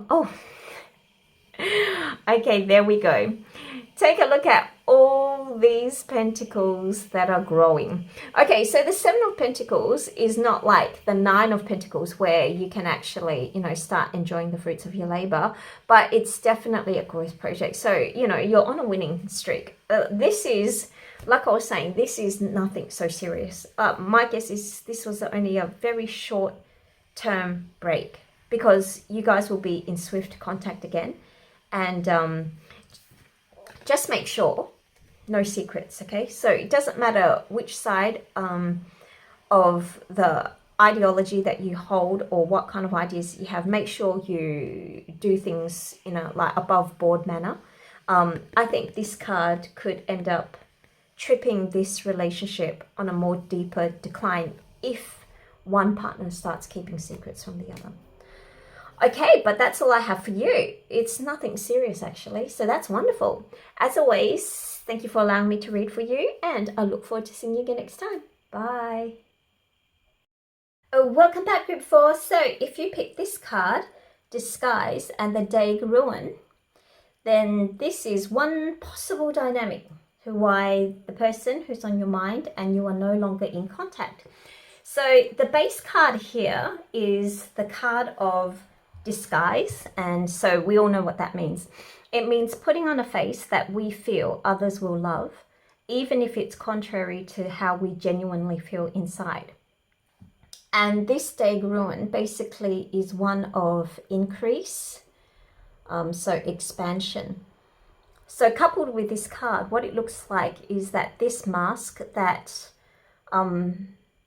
oh, okay, there we go. Take a look at all these pentacles that are growing. Okay, so the Seven of Pentacles is not like the Nine of Pentacles where you can actually, you know, start enjoying the fruits of your labor, but it's definitely a growth project. So, you know, you're on a winning streak. This is, like I was saying, this is nothing so serious. My guess is this was only a very short-term break, because you guys will be in swift contact again. And just make sure, no secrets, okay? So it doesn't matter which side of the ideology that you hold or what kind of ideas you have. Make sure you do things in a like above board manner. I think this card could end up tripping this relationship on a more deeper decline if one partner starts keeping secrets from the other. Okay, but that's all I have for you. It's nothing serious, actually, so that's wonderful. As always, thank you for allowing me to read for you, and I look forward to seeing you again next time. Bye. Oh, welcome back, Group 4. So if you pick this card, Disguise, and the Dague Ruin, then this is one possible dynamic to why the person who's on your mind and you are no longer in contact. So the base card here is the card of Disguise, and so we all know what that means. It means putting on a face that we feel others will love, even if it's contrary to how we genuinely feel inside. And this Dague Ruin basically is one of increase, so expansion. So coupled with this card, what it looks like is that this mask that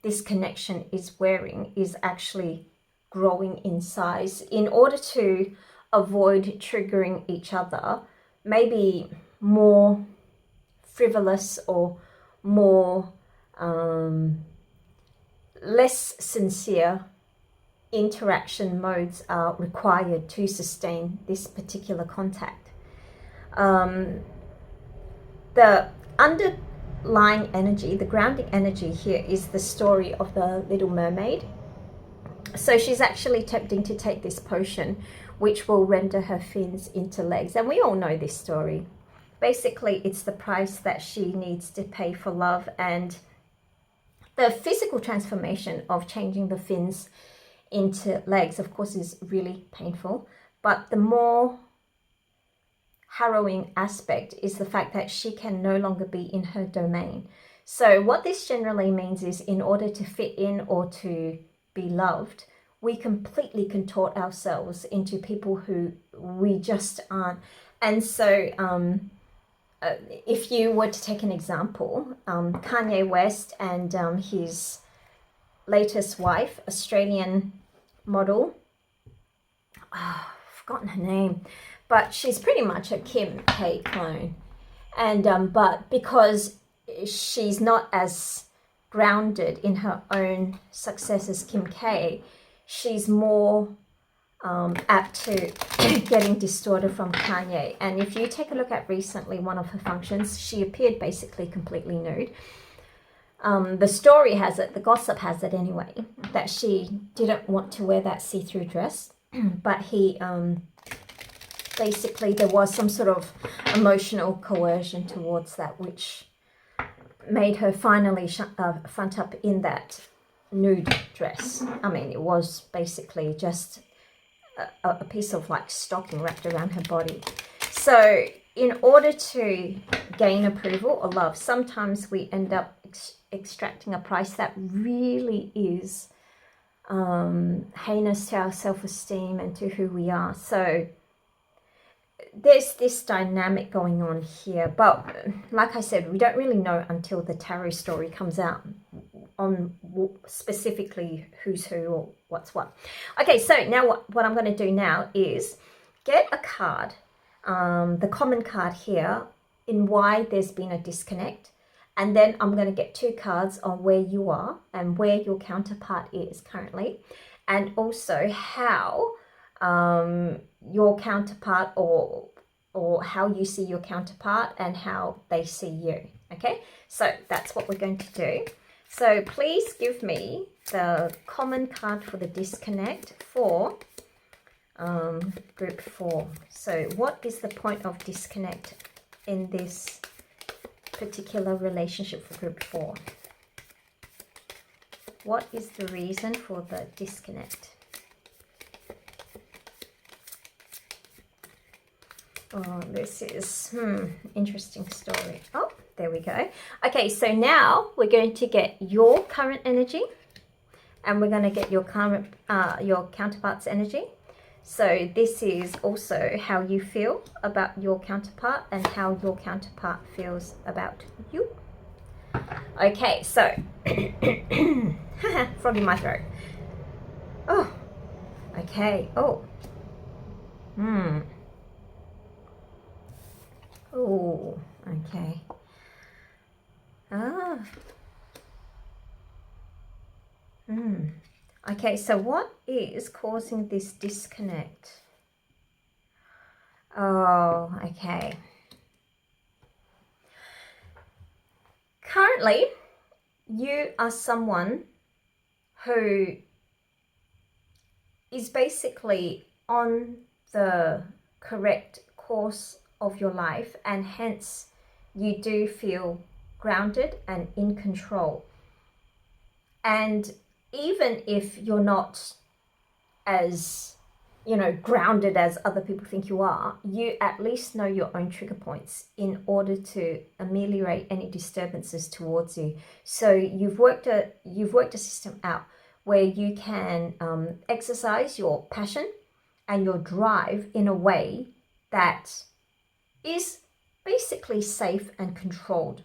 this connection is wearing is actually growing in size in order to avoid triggering each other, maybe more frivolous or more less sincere interaction modes are required to sustain this particular contact. The underlying energy, the grounding energy here, is the story of the Little Mermaid. So she's actually attempting to take this potion, which will render her fins into legs. And we all know this story. Basically, it's the price that she needs to pay for love, and the physical transformation of changing the fins into legs, of course, is really painful. But the more harrowing aspect is the fact that she can no longer be in her domain. So what this generally means is, in order to fit in or to be loved, we completely contort ourselves into people who we just aren't. And so if you were to take an example, Kanye West and his latest wife, Australian model, I've forgotten her name, but she's pretty much a Kim K clone. And but because she's not as grounded in her own success as Kim K, she's more apt to getting distorted from Kanye. And if you take a look at recently one of her functions, she appeared basically completely nude. The story has it, the gossip has it anyway, that she didn't want to wear that see-through dress, but he basically there was some sort of emotional coercion towards that, which made her finally front up in that nude dress. I mean, it was basically just a piece of like stocking wrapped around her body. So in order to gain approval or love, sometimes we end up extracting a price that really is heinous to our self-esteem and to who we are. So there's this dynamic going on here, but like I said, we don't really know until the tarot story comes out on specifically who's who or what's what. Okay, so now what I'm going to do now is get a card, the common card here, in why there's been a disconnect, and then I'm going to get 2 cards on where you are and where your counterpart is currently, and also how your counterpart or how you see your counterpart and how they see you. Okay, so that's what we're going to do. So please give me the common card for the disconnect for group 4. So what is the point of disconnect in this particular relationship for group 4? What is the reason for the disconnect? Oh, this is interesting story. Oh, there we go. Okay, so now we're going to get your current energy, and we're going to get your counterpart's energy. So this is also how you feel about your counterpart and how your counterpart feels about you. Okay, so frog in my throat. Oh, okay. Oh, Oh, okay. Okay, so what is causing this disconnect? Oh, okay. Currently, you are someone who is basically on the correct course of your life, and hence you do feel grounded and in control. And even if you're not as, grounded as other people think you are, you at least know your own trigger points in order to ameliorate any disturbances towards you. So you've worked a system out where you can exercise your passion and your drive in a way that is basically safe and controlled.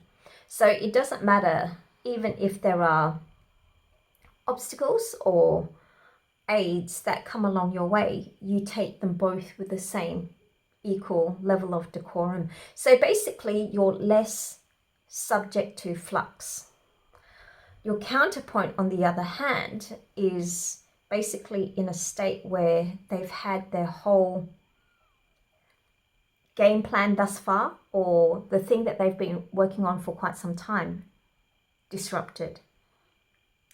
So it doesn't matter even if there are obstacles or aids that come along your way, you take them both with the same equal level of decorum. So basically you're less subject to flux. Your counterpoint, on the other hand, is basically in a state where they've had their whole game plan thus far, or the thing that they've been working on for quite some time, disrupted.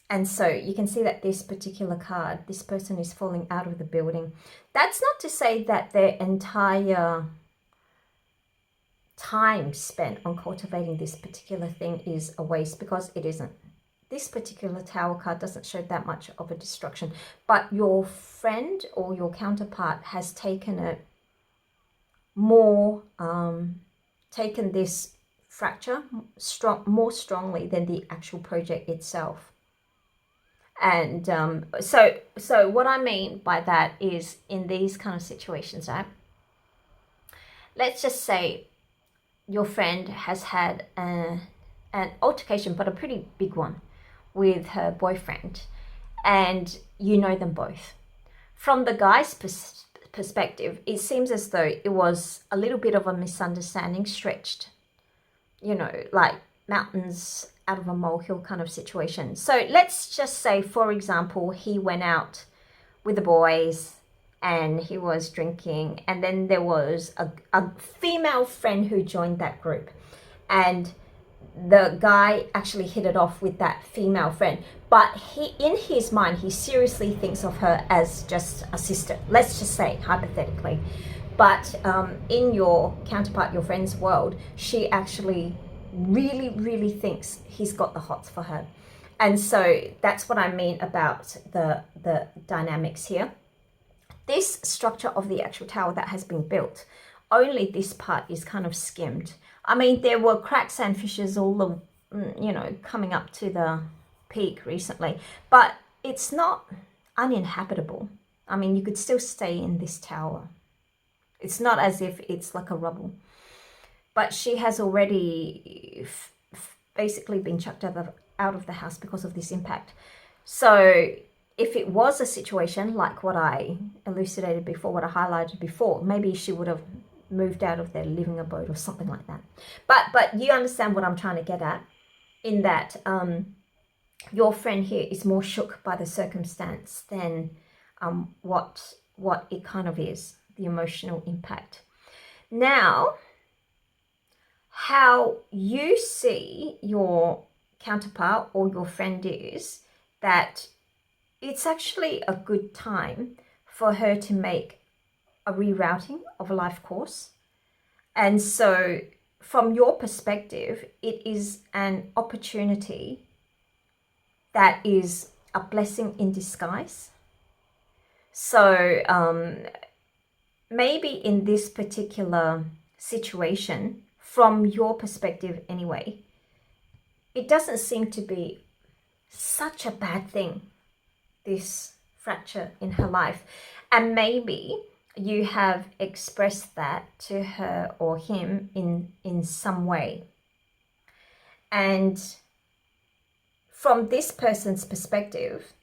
And so you can see that this particular card, this person is falling out of the building. That's not to say that their entire time spent on cultivating this particular thing is a waste, because it isn't. This particular Tower card doesn't show that much of a destruction, but your friend or your counterpart has taken it more, taken this fracture more strongly than the actual project itself. And so what I mean by that is, in these kind of situations, right? Let's just say your friend has had an altercation, but a pretty big one, with her boyfriend, and you know them both. From the guy's perspective, it seems as though it was a little bit of a misunderstanding, stretched, like mountains out of a molehill kind of situation. So let's just say, for example, he went out with the boys and he was drinking, and then there was a female friend who joined that group, and the guy actually hit it off with that female friend, but in his mind, he seriously thinks of her as just a sister, let's just say, hypothetically. But in your counterpart, your friend's world, she actually really, really thinks he's got the hots for her. And so that's what I mean about the dynamics here. This structure of the actual tower that has been built, only this part is kind of skimmed. I mean, there were cracks and fissures all the, you know, coming up to the peak recently, but it's not uninhabitable. I mean, you could still stay in this tower. It's not as if it's like a rubble. But she has already basically been chucked out of the house because of this impact. So if it was a situation like what I elucidated before, what I highlighted before, maybe she would have moved out of their living abode or something like that. But you understand what I'm trying to get at, in that your friend here is more shook by the circumstance than what it kind of is, the emotional impact. Now, how you see your counterpart or your friend is that it's actually a good time for her to make a rerouting of a life course. And so from your perspective, it is an opportunity that is a blessing in disguise. So maybe in this particular situation, from your perspective anyway, it doesn't seem to be such a bad thing, this fracture in her life. And maybe you have expressed that to her or him in some way. And from this person's perspective,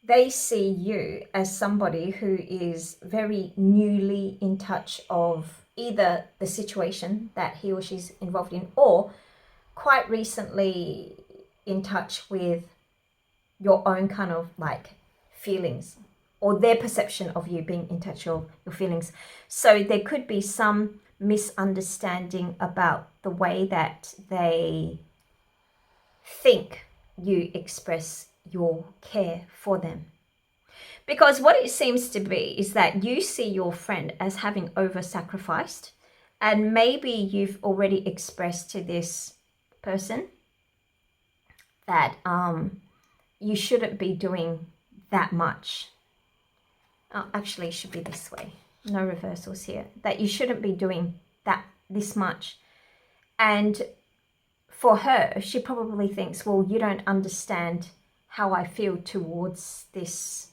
they see you as somebody who is very newly in touch of either the situation that he or she's involved in, or quite recently in touch with your own kind of like feelings, or their perception of you being in touch with your feelings. So there could be some misunderstanding about the way that they think you express your care for them. Because what it seems to be is that you see your friend as having over-sacrificed, and maybe you've already expressed to this person that you shouldn't be doing that much. Actually, it should be this way. No reversals here. That you shouldn't be doing this much. And for her, she probably thinks, well, you don't understand how I feel towards this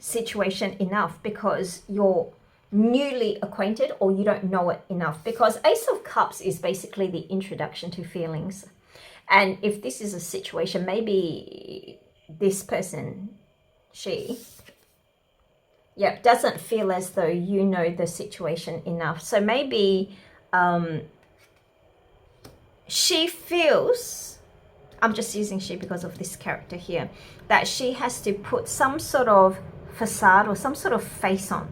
situation enough, because you're newly acquainted, or you don't know it enough. Because Ace of Cups is basically the introduction to feelings. And if this is a situation, maybe this person, she, doesn't feel as though you know the situation enough. So maybe she feels, I'm just using she because of this character here, that she has to put some sort of facade or some sort of face on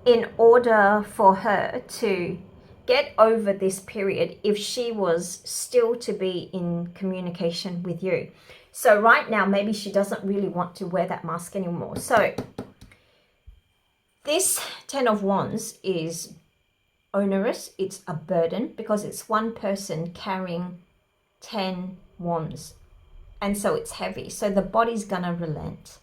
in order for her to get over this period, if she was still to be in communication with you. So right now, maybe she doesn't really want to wear that mask anymore. So this 10 of Wands is onerous. It's a burden, because it's one person carrying 10 wands. And so it's heavy. So the body's gonna relent.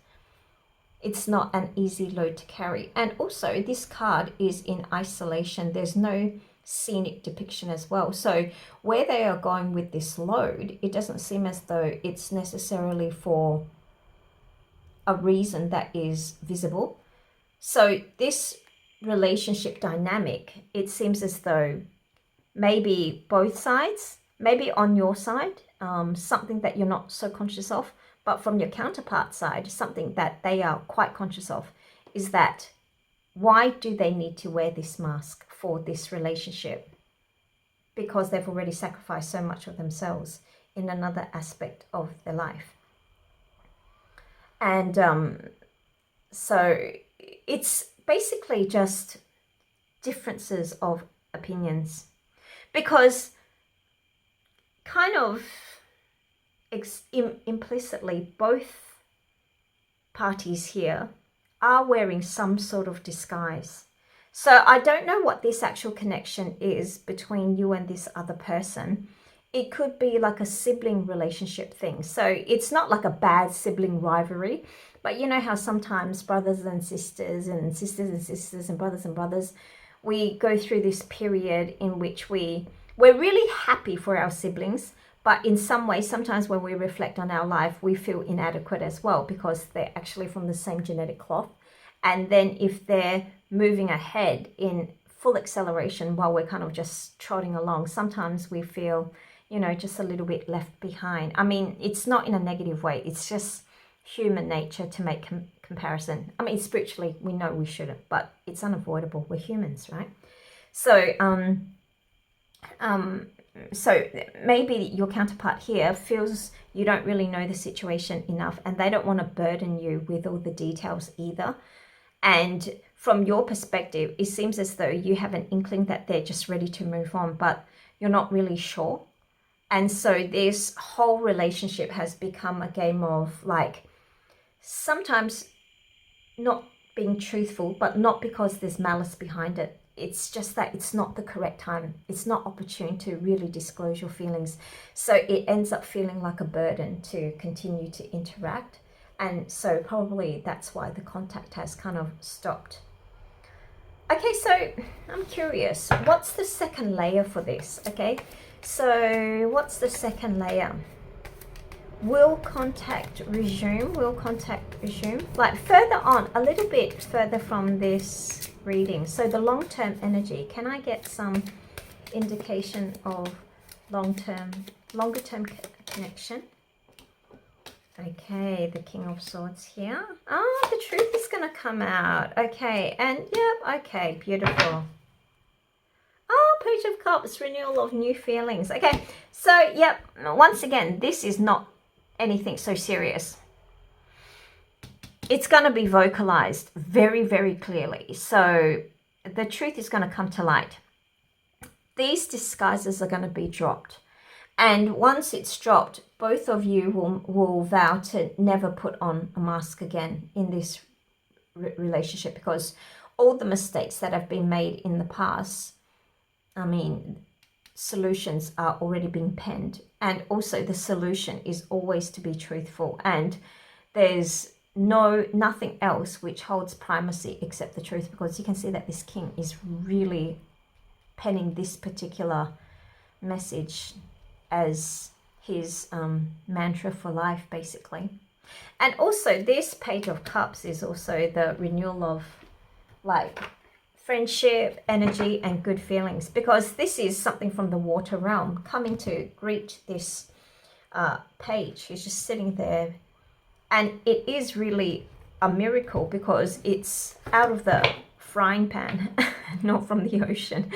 It's not an easy load to carry. And also this card is in isolation. There's no scenic depiction as well. So where they are going with this load, it doesn't seem as though it's necessarily for a reason that is visible. So this relationship dynamic, it seems as though maybe both sides, maybe on your side, something that you're not so conscious of, but from your counterpart side, something that they are quite conscious of, is that why do they need to wear this mask for this relationship? Because they've already sacrificed so much of themselves in another aspect of their life. And so it's basically just differences of opinions, because kind of implicitly both parties here are wearing some sort of disguise. So I don't know what this actual connection is between you and this other person. it could be like a sibling relationship thing. So it's not like a bad sibling rivalry, but you know how sometimes brothers and sisters and sisters and sisters and brothers, we go through this period in which we're really happy for our siblings, but in some way, sometimes when we reflect on our life, we feel inadequate as well because they're actually from the same genetic cloth. And then if they're moving ahead in full acceleration while we're kind of just trotting along, sometimes we feel, you know, just a little bit left behind. I mean, it's not in a negative way. It's just human nature to make comparison. I mean, spiritually, we know we shouldn't, but it's unavoidable. We're humans, right? So, so maybe your counterpart here feels you don't really know the situation enough and they don't want to burden you with all the details either. And from your perspective, it seems as though you have an inkling that they're just ready to move on, but you're not really sure. And so this whole relationship has become a game of like sometimes not being truthful, but not because there's malice behind it. It's just that it's not the correct time. It's not opportune to really disclose your feelings. So it ends up feeling like a burden to continue to interact. And so probably that's why the contact has kind of stopped. Okay, so I'm curious, what's the second layer for this? Okay, so what's the second layer? Will contact resume? Will contact resume? Like further on, a little bit further from this reading. So the long-term energy, can I get some indication of longer-term connection? Okay, the King of Swords here. Oh, the truth is going to come out. Okay, and yep, okay, beautiful. Oh, Page of Cups, renewal of new feelings. Okay, so yep, once again, this is not anything so serious. It's going to be vocalized very, very clearly. So the truth is going to come to light. These disguises are going to be dropped. And once it's dropped, both of you will vow to never put on a mask again in this relationship, because all the mistakes that have been made in the past, I mean, solutions are already being penned. And also the solution is always to be truthful. And there's nothing else which holds primacy except the truth, because you can see that this king is really penning this particular message as his mantra for life, basically. And also this Page of Cups is also the renewal of like friendship, energy, and good feelings, because this is something from the water realm coming to greet this page who's just sitting there. And it is really a miracle because it's out of the frying pan, not from the ocean,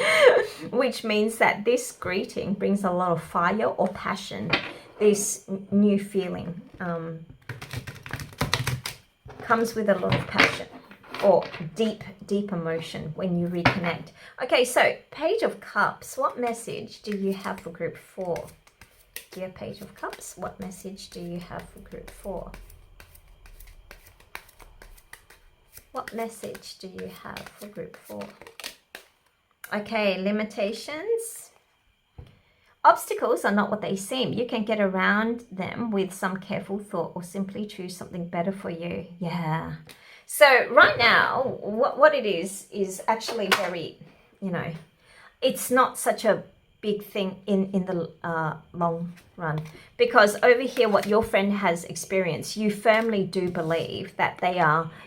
which means that this greeting brings a lot of fire or passion. This new feeling comes with a lot of passion or deep emotion when you reconnect. Okay, so Page of Cups, what message do you have for group 4? Dear Page of Cups, what message do you have for group 4? What message do you have for group 4? Okay, limitations. Obstacles are not what they seem. You can get around them with some careful thought or simply choose something better for you. Yeah. So right now, what it is actually very, you know, it's not such a big thing in the long run, because over here what your friend has experienced, you firmly do believe that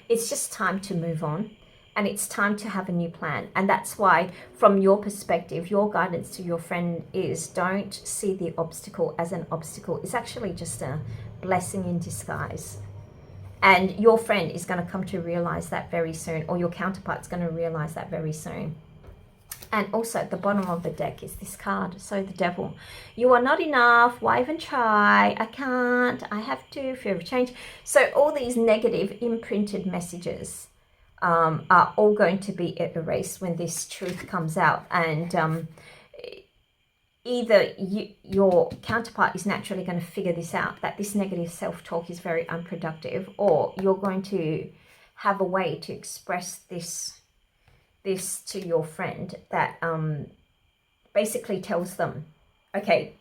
it's just time to move on and it's time to have a new plan. And that's why from your perspective, your guidance to your friend is don't see the obstacle as an obstacle. It's actually just a blessing in disguise. And your friend is going to come to realize that very soon, or your counterpart's going to realize that very soon. And also at the bottom of the deck is this card. So the Devil. You are not enough. Why even try? I can't. I have to. Fear of change. So all these negative imprinted messages are all going to be erased when this truth comes out. And either your counterpart is naturally going to figure this out, that this negative self-talk is very unproductive, or you're going to have a way to express this to your friend that basically tells them, okay,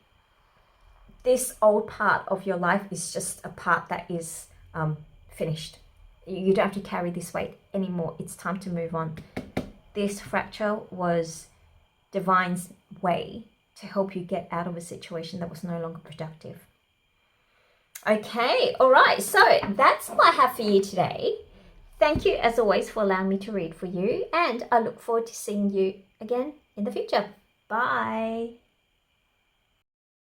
this old part of your life is just a part that is finished. You don't have to carry this weight anymore. It's time to move on. This fracture was Divine's way to help you get out of a situation that was no longer productive. Okay, all right, so that's all I have for you today. Thank you, as always, for allowing me to read for you, and I look forward to seeing you again in the future. Bye.